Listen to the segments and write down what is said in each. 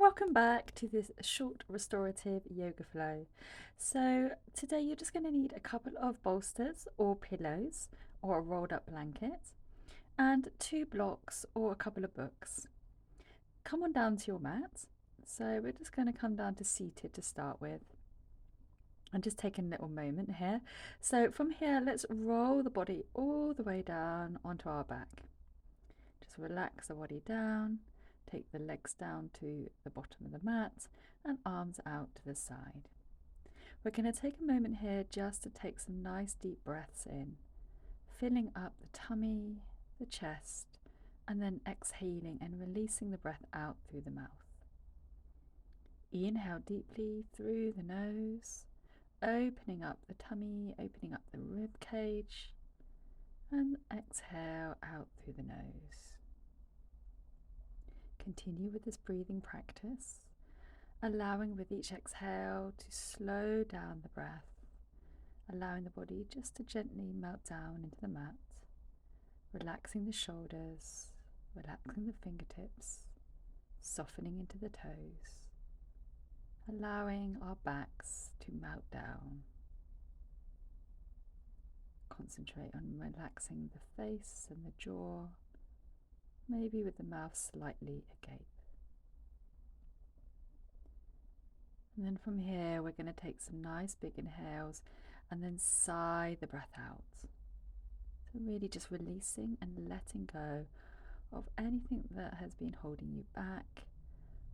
Welcome back to this short restorative yoga flow. So today you're just going to need a couple of bolsters or pillows or a rolled up blanket and 2 blocks or a couple of books. Come on down to your mat. So we're just going to come down to seated to start with. I'm just taking a little moment here. So from here, let's roll the body all the way down onto our back. Just relax the body down. Take the legs down to the bottom of the mat and arms out to the side. We're going to take a moment here just to take some nice deep breaths in, filling up the tummy, the chest, and then exhaling and releasing the breath out through the mouth. Inhale deeply through the nose, opening up the tummy, opening up the rib cage, and exhale out through the nose. Continue with this breathing practice, allowing with each exhale to slow down the breath, allowing the body just to gently melt down into the mat, relaxing the shoulders, relaxing the fingertips, softening into the toes, allowing our backs to melt down. Concentrate on relaxing the face and the jaw, maybe with the mouth slightly agape. And then from here, we're going to take some nice big inhales and then sigh the breath out. So really just releasing and letting go of anything that has been holding you back,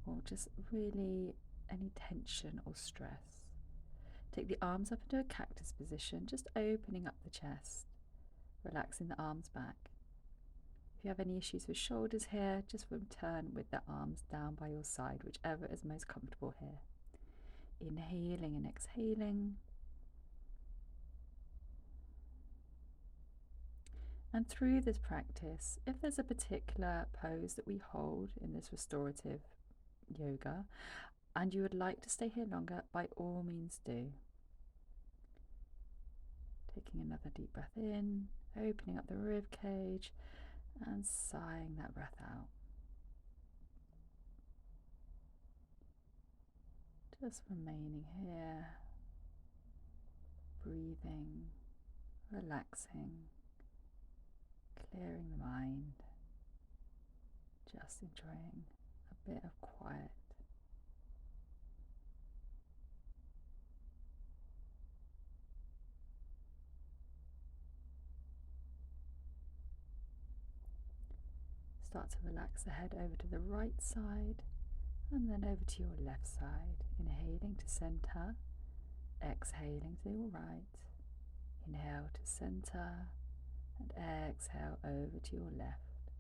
or just really any tension or stress. Take the arms up into a cactus position, just opening up the chest, relaxing the arms back. If you have any issues with shoulders here, just return with the arms down by your side, whichever is most comfortable here. Inhaling and exhaling. And through this practice, if there's a particular pose that we hold in this restorative yoga and you would like to stay here longer, by all means do. Taking another deep breath in, opening up the rib cage and sighing that breath out. Just remaining here, breathing, relaxing, clearing the mind, just enjoying a bit of quiet. Start to relax the head over to the right side and then over to your left side. Inhaling to center, exhaling to your right. Inhale to center and exhale over to your left.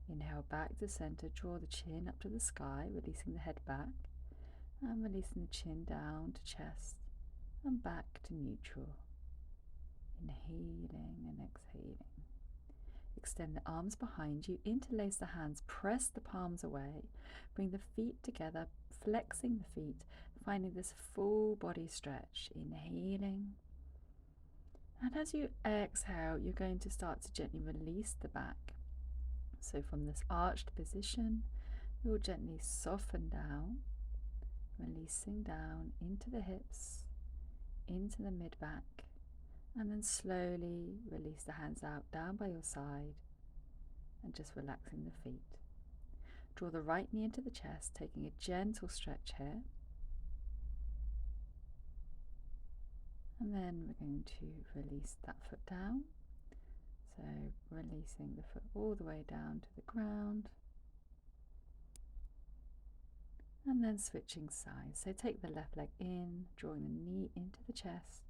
Inhale back to center, draw the chin up to the sky, releasing the head back and releasing the chin down to chest and back to neutral. Inhaling and exhaling. Extend the arms behind you, interlace the hands, press the palms away, bring the feet together, flexing the feet, finding this full body stretch. Inhaling. And as you exhale, you're going to start to gently release the back. So from this arched position, you'll gently soften down, releasing down into the hips, into the mid-back, and then slowly release the hands out down by your side and just relaxing the feet. Draw the right knee into the chest, taking a gentle stretch here. And then we're going to release that foot down. So releasing the foot all the way down to the ground. And then switching sides. So take the left leg in, drawing the knee into the chest.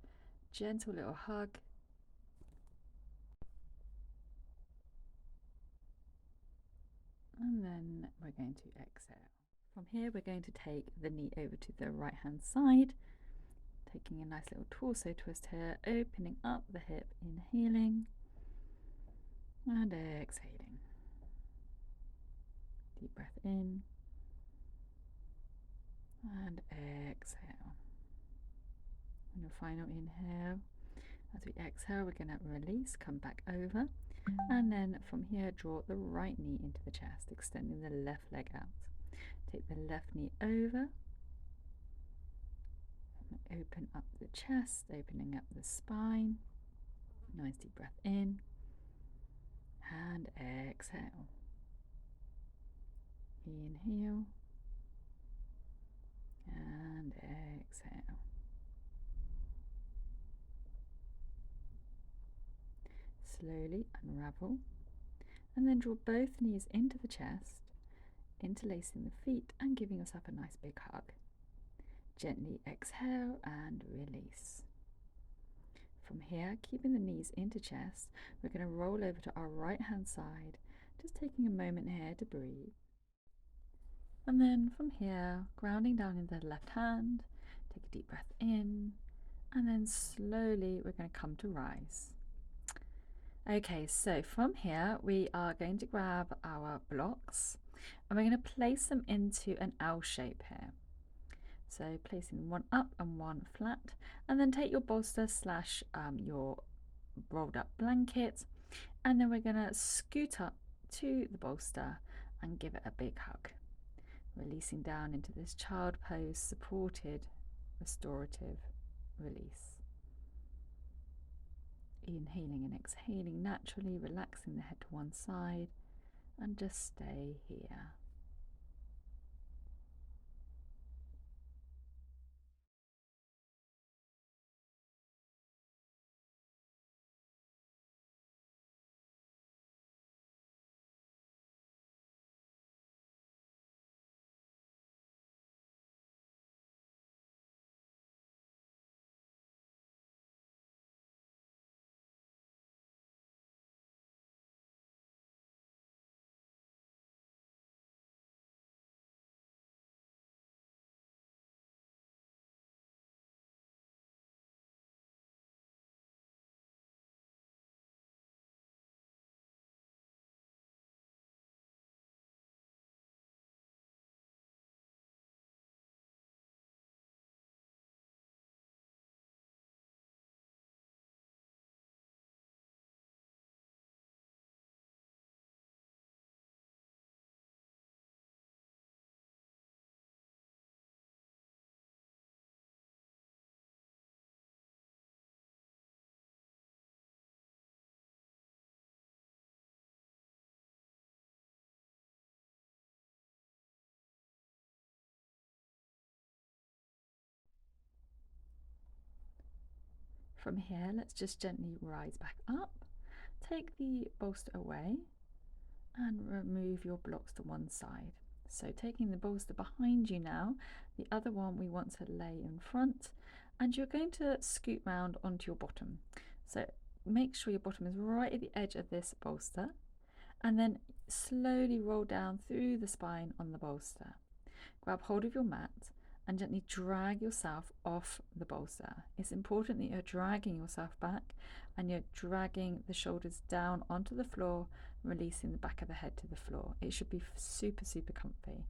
Gentle little hug. And then we're going to exhale. From here, we're going to take the knee over to the right hand side, taking a nice little torso twist here, opening up the hip, inhaling and exhaling. Deep breath in and exhale. And your final inhale. As we exhale, we're going to release, come back over, and then from here, draw the right knee into the chest, extending the left leg out. Take the left knee over, open up the chest, opening up the spine. Nice deep breath in and exhale. Inhale and exhale. Slowly unravel and then draw both knees into the chest, interlacing the feet and giving yourself a nice big hug. Gently exhale and release. From here, keeping the knees into chest, we're going to roll over to our right hand side, just taking a moment here to breathe. And then from here, grounding down into the left hand, take a deep breath in, and then slowly we're going to come to rise. Okay, so from here we are going to grab our blocks and we're going to place them into an L shape here. So placing one up and one flat, and then take your bolster slash your rolled up blanket, and then we're going to scoot up to the bolster and give it a big hug, releasing down into this child pose, supported restorative release. Inhaling and exhaling naturally, relaxing the head to one side, and just stay here. From here, let's just gently rise back up, take the bolster away and remove your blocks to one side. So taking the bolster behind you now, the other one we want to lay in front, and you're going to scoot round onto your bottom. So make sure your bottom is right at the edge of this bolster, and then slowly roll down through the spine on the bolster. Grab hold of your mat and gently drag yourself off the bolster. It's important that you're dragging yourself back and you're dragging the shoulders down onto the floor, releasing the back of the head to the floor. It should be super, super comfy.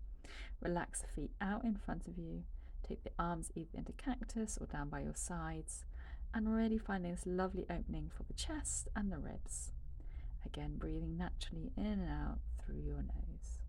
Relax the feet out in front of you. Take the arms either into cactus or down by your sides, and really finding this lovely opening for the chest and the ribs. Again, breathing naturally in and out through your nose.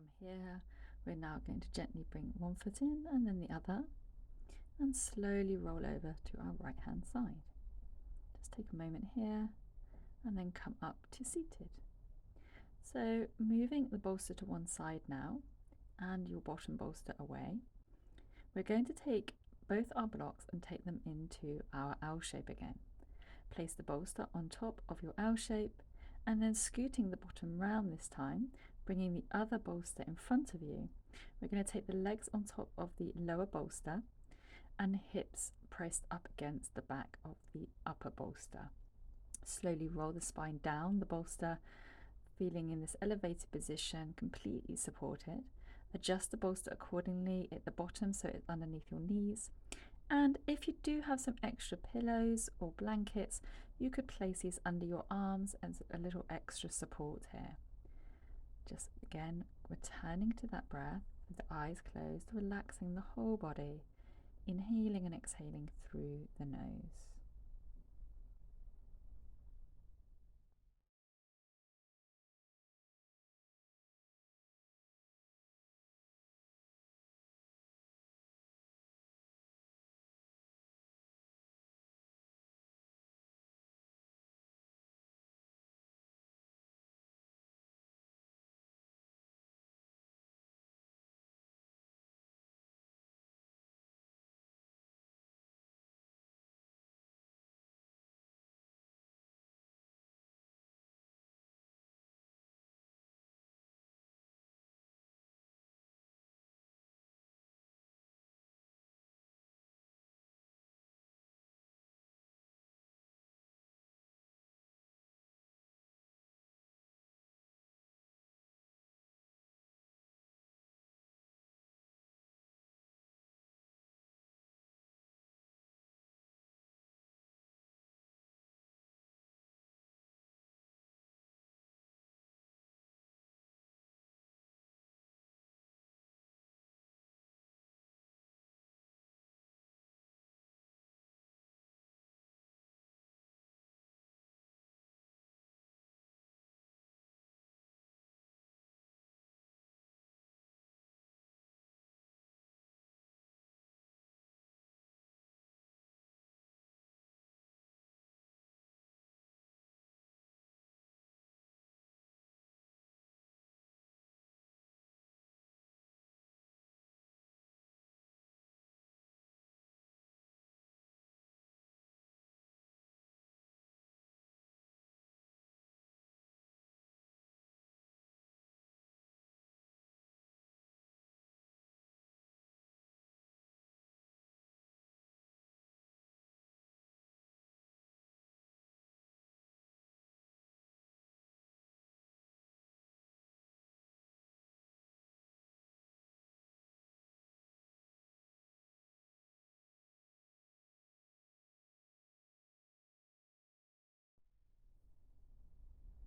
From here, we're now going to gently bring one foot in and then the other, and slowly roll over to our right hand side. Just take a moment here and then come up to seated. So moving the bolster to one side now and your bottom bolster away, we're going to take both our blocks and take them into our L shape again. Place the bolster on top of your L shape and then scooting the bottom round this time, bringing the other bolster in front of you. We're going to take the legs on top of the lower bolster and hips pressed up against the back of the upper bolster. Slowly roll the spine down the bolster, feeling in this elevated position, completely supported. Adjust the bolster accordingly at the bottom so it's underneath your knees. And if you do have some extra pillows or blankets, you could place these under your arms as a little extra support here. Just again, returning to that breath with the eyes closed, relaxing the whole body, inhaling and exhaling through the nose.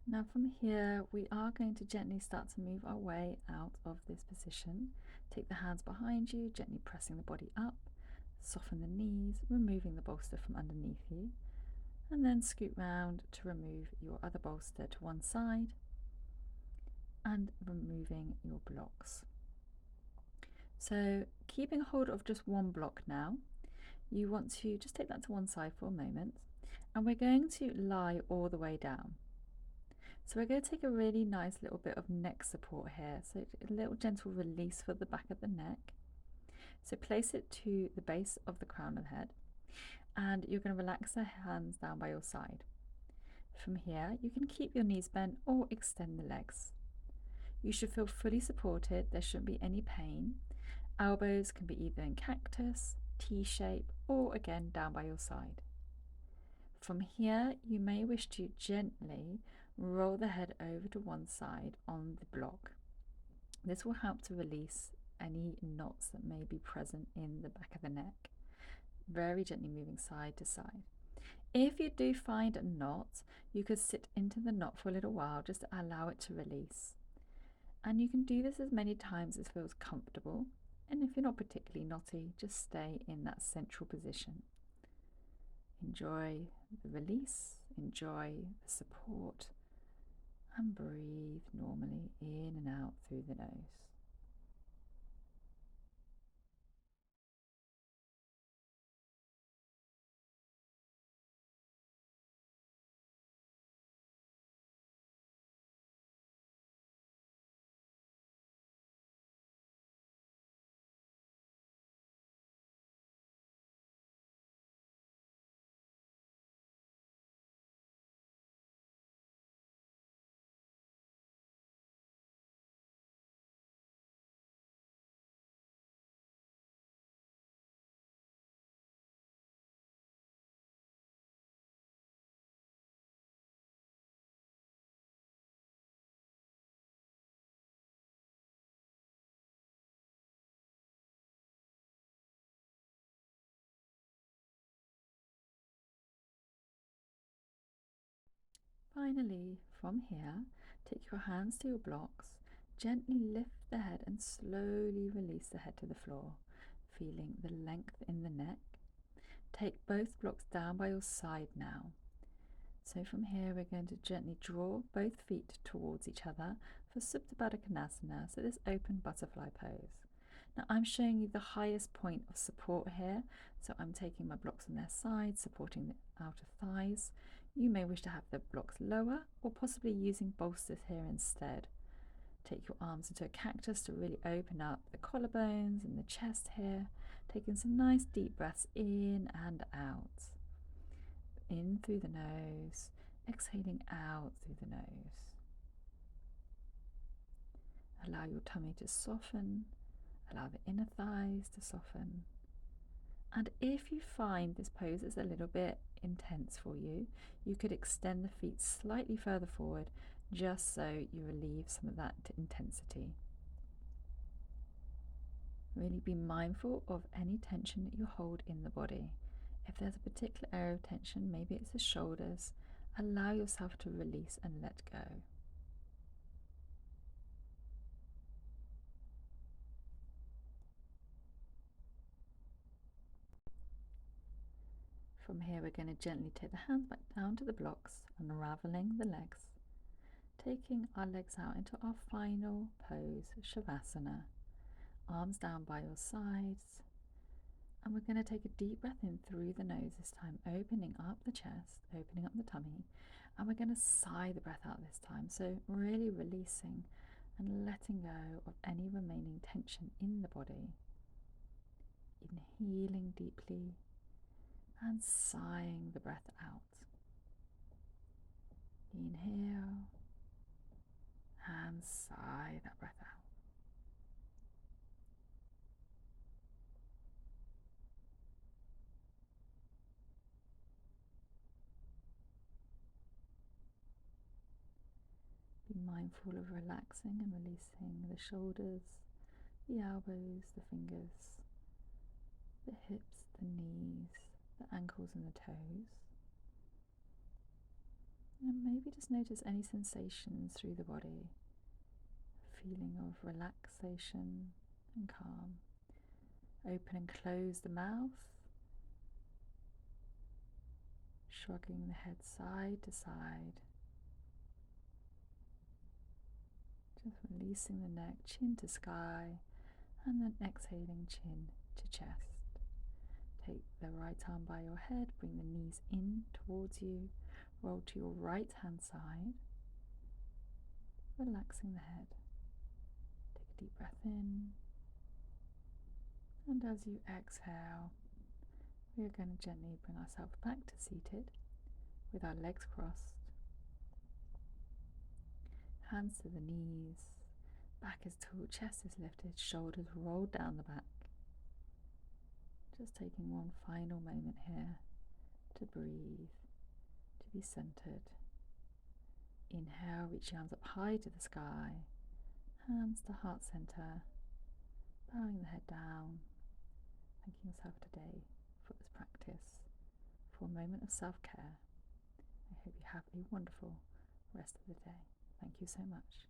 Now from here, we are going to gently start to move our way out of this position. Take the hands behind you, gently pressing the body up, soften the knees, removing the bolster from underneath you, and then scoot round to remove your other bolster to one side and removing your blocks. So keeping hold of just one block now, you want to just take that to one side for a moment, and we're going to lie all the way down. So we're going to take a really nice little bit of neck support here, so a little gentle release for the back of the neck. So place it to the base of the crown of the head, and you're going to relax the hands down by your side. From here, you can keep your knees bent or extend the legs. You should feel fully supported, there shouldn't be any pain. Elbows can be either in cactus, T-shape, or again down by your side. From here, you may wish to gently roll the head over to one side on the block. This will help to release any knots that may be present in the back of the neck. Very gently moving side to side. If you do find a knot, you could sit into the knot for a little while just to allow it to release. And you can do this as many times as feels comfortable. And if you're not particularly knotty, just stay in that central position. Enjoy the release, enjoy the support, And breathe normally in and out through the nose. Finally, from here, take your hands to your blocks, gently lift the head and slowly release the head to the floor, feeling the length in the neck. Take both blocks down by your side now. So from here we're going to gently draw both feet towards each other for Supta Baddha Konasana, so this open butterfly pose. Now I'm showing you the highest point of support here, so I'm taking my blocks on their sides, supporting the outer thighs. You may wish to have the blocks lower or possibly using bolsters here instead. Take your arms into a cactus to really open up the collarbones and the chest here, taking some nice deep breaths in and out. In through the nose, exhaling out through the nose. Allow your tummy to soften, allow the inner thighs to soften. And if you find this pose is a little bit intense for you, you could extend the feet slightly further forward just so you relieve some of that intensity. Really be mindful of any tension that you hold in the body. If there's a particular area of tension, maybe it's the shoulders, allow yourself to release and let go. From here we're going to gently take the hands back down to the blocks, unraveling the legs, taking our legs out into our final pose, Shavasana. Arms down by your sides, and we're going to take a deep breath in through the nose this time, opening up the chest, opening up the tummy, and we're going to sigh the breath out this time, so really releasing and letting go of any remaining tension in the body. Inhaling deeply and sighing the breath out. Inhale and sigh that breath out. Be mindful of relaxing and releasing the shoulders, the elbows, the fingers, the hips, the knees, the ankles and the toes. And maybe just notice any sensations through the body, feeling of relaxation and calm. Open and close the mouth, shrugging the head side to side. Just releasing the neck, chin to sky, and then exhaling chin to chest. Take the right arm by your head, bring the knees in towards you, roll to your right hand side, relaxing the head. Take a deep breath in, and as you exhale, we are going to gently bring ourselves back to seated with our legs crossed, hands to the knees, back is tall, chest is lifted, shoulders rolled down the back. Just taking one final moment here to breathe, to be centered. Inhale, reach your arms up high to the sky, hands to heart center, bowing the head down, thanking yourself today for this practice, for a moment of self-care. I hope you have a wonderful rest of the day. Thank you so much.